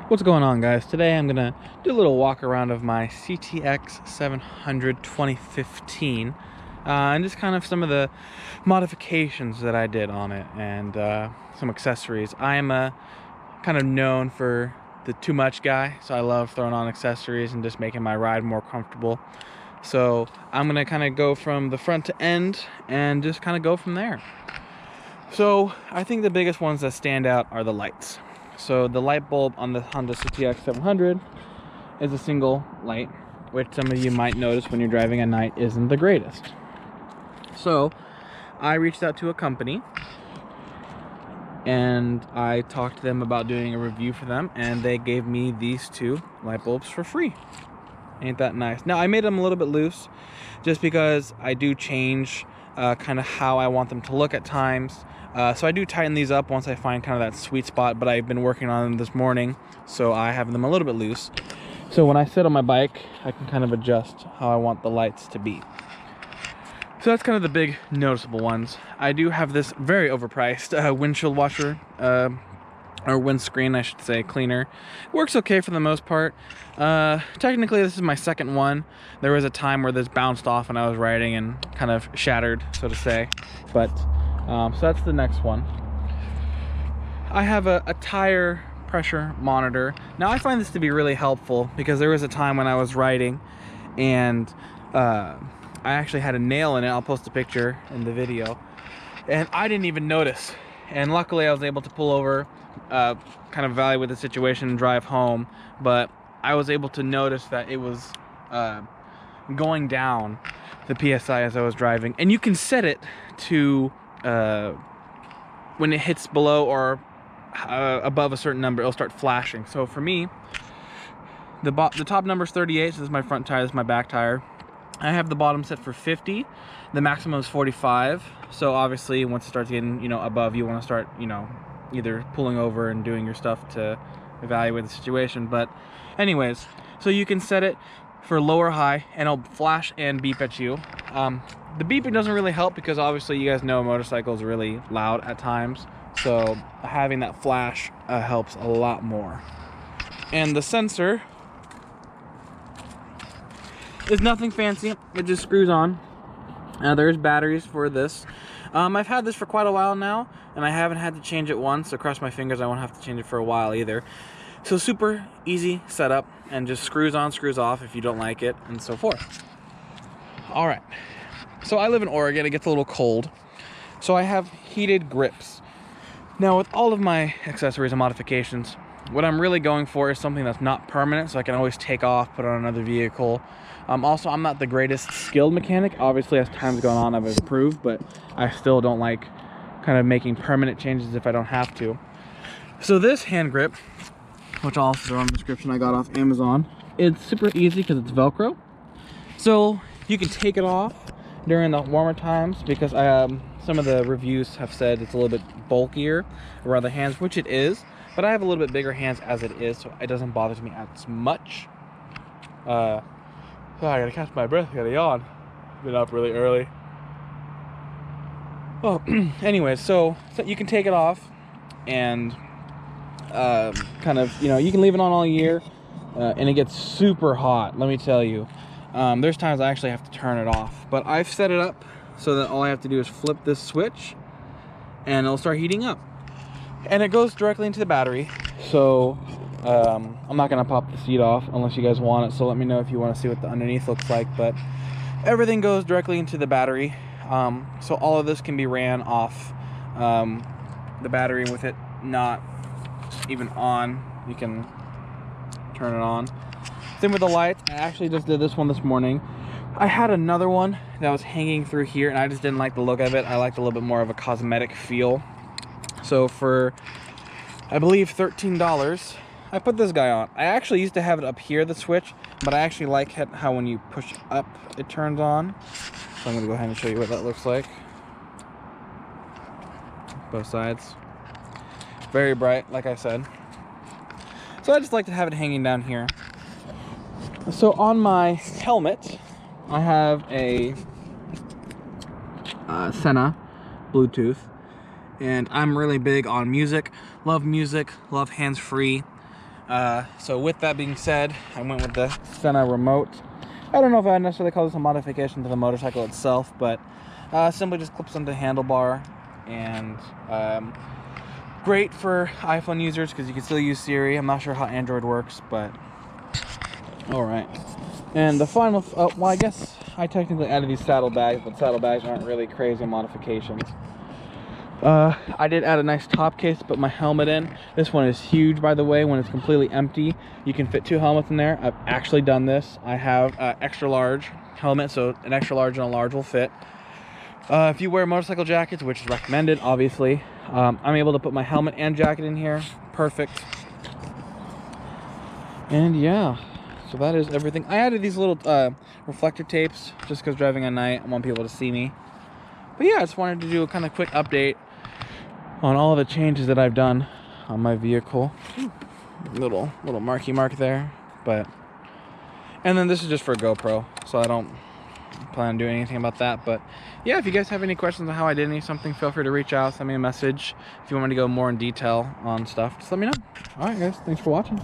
What's going on, guys? Today I'm gonna do a little walk around of my CTX 700 2015 and just kind of some of the modifications that I did on it and some accessories. I am kind of known for the too much guy, so I love throwing on accessories and just making my ride more comfortable. So I'm gonna kind of go from the front to end and just kind of go from there. So I think the biggest ones that stand out are the lights. So the light bulb on the Honda CTX 700 is a single light, which some of you might notice when you're driving at night isn't the greatest. So I reached out to a company and I talked to them about doing a review for them, and they gave me these two light bulbs for free. Ain't that nice? Now I made them a little bit loose just because I do change kind of how I want them to look at times. So I do tighten these up once I find kind of that sweet spot, but I've been working on them this morning, so I have them a little bit loose. So when I sit on my bike, I can kind of adjust how I want the lights to be. So that's kind of the big noticeable ones. I do have this very overpriced windshield washer, or windscreen, I should say, cleaner. It works okay for the most part. Technically, this is my second one. There was a time where this bounced off when I was riding and kind of shattered, so to say. But so that's the next one. I have a tire pressure monitor. Now I find this to be really helpful because there was a time when I was riding and I actually had a nail in it. I'll post a picture in the video. And I didn't even notice. And luckily I was able to pull over, kind of evaluate the situation and drive home. But I was able to notice that it was going down the PSI as I was driving. And you can set it to when it hits below or above a certain number, it'll start flashing. So for me, the top number is 38, so this is my front tire, this is my back tire. I have the bottom set for 50, the maximum is 45. So obviously once it starts getting, above, you want to start, either pulling over and doing your stuff to evaluate the situation. But anyways, so you can set it for low or high and it'll flash and beep at you. The beeping doesn't really help because obviously you guys know a motorcycle is really loud at times, so having that flash helps a lot more. And the sensor is nothing fancy, it just screws on. There's batteries for this. I've had this for quite a while now and I haven't had to change it once, so cross my fingers I won't have to change it for a while either. So super easy setup and just screws on, screws off if you don't like it, and so forth. All right, so I live in Oregon, it gets a little cold. So I have heated grips. Now with all of my accessories and modifications, what I'm really going for is something that's not permanent, so I can always take off, put on another vehicle. Also, I'm not the greatest skilled mechanic. Obviously, as time's gone on, I've improved, but I still don't like kind of making permanent changes if I don't have to. So this hand grip, which I'll also throw in the description, I got off Amazon. It's super easy because it's Velcro. So you can take it off during the warmer times because some of the reviews have said it's a little bit bulkier around the hands, which it is. But I have a little bit bigger hands as it is, so it doesn't bother me as much. I gotta catch my breath, I gotta yawn. Been up really early. Oh, anyways, so you can take it off and kind of, you can leave it on all year and it gets super hot, let me tell you. There's times I actually have to turn it off, but I've set it up so that all I have to do is flip this switch and it'll start heating up. And it goes directly into the battery, so I'm not gonna pop the seat off unless you guys want it, so let me know if you want to see what the underneath looks like. But everything goes directly into the battery, so all of this can be ran off the battery with it not even on. You can turn it on. Same with the lights. I actually just did this one this morning. I had another one that was hanging through here and I just didn't like the look of it. I liked a little bit more of a cosmetic feel. So for, I believe, $13, I put this guy on. I actually used to have it up here, the switch, but I actually like how when you push up, it turns on. So I'm gonna go ahead and show you what that looks like. Both sides. Very bright, like I said. So I just like to have it hanging down here. So on my helmet, I have a Sena Bluetooth. And I'm really big on music, love hands-free. So with that being said, I went with the Sena remote. I don't know if I necessarily call this a modification to the motorcycle itself, but simply just clips onto the handlebar, and great for iPhone users because you can still use Siri. I'm not sure how Android works, but all right. And the final, well, I guess I technically added these saddlebags, but saddlebags aren't really crazy modifications. I did add a nice top case to put my helmet in. This one is huge, by the way. When it's completely empty, you can fit 2 helmets in there. I've actually done this. I have extra large helmet, so an extra large and a large will fit. If you wear motorcycle jackets, which is recommended, obviously, I'm able to put my helmet and jacket in here. Perfect. And yeah, so that is everything. I added these little reflector tapes just because driving at night, I want people to see me. But yeah, I just wanted to do a kind of quick update on all of the changes that I've done on my vehicle. Little marky mark there, and then this is just for a GoPro, so I don't plan on doing anything about that. But yeah, if you guys have any questions on how I did something, feel free to reach out, send me a message. If you want me to go more in detail on stuff, just let me know. All right, guys, thanks for watching.